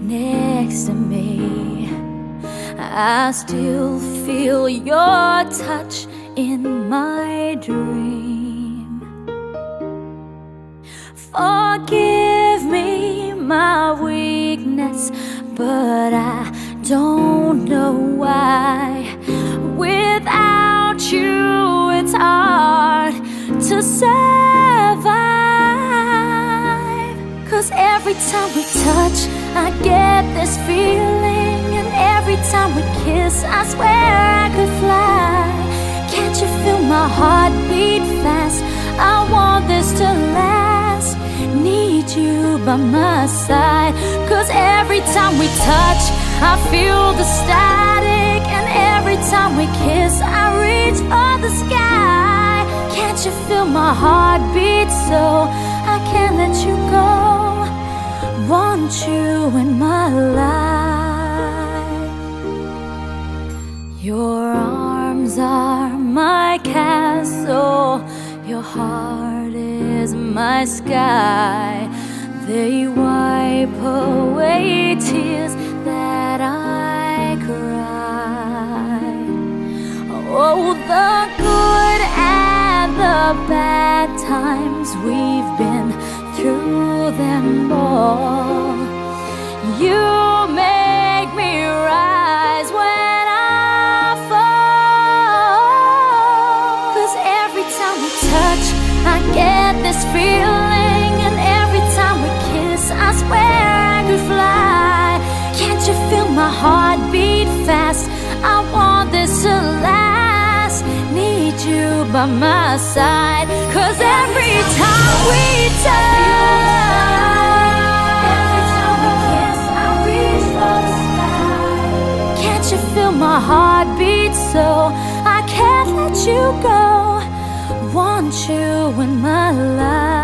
next to me. I still feel your touch in my dream. Forgive me my weakness, but I don't know why. Without you, it's hard to survive. 'Cause every time we touch, I get this feeling, and every time we kiss, I swear I could fly. Can't you feel my heart beat fast? I want this to last. Need you by my side. 'Cause every time we touch, I feel the static, and every time we kiss, I reach for the sky. Can't you feel my heart beat so I can't let you go? Want you in my life. Your arms are my castle, your heart is my sky. They wipe away tears that I cried. Oh, the good and the bad times, we've been through them all. You make me rise when I fall. 'Cause every time we touch, I get this feeling, and every time we kiss, I swear I could fly. Can't you feel my heart beat fast? I want this to last. Need you by my side. 'Cause every time we touch, every time we kiss, I reach for the sky. Can't you feel my heart beat so I can't let you go? Want you in my life.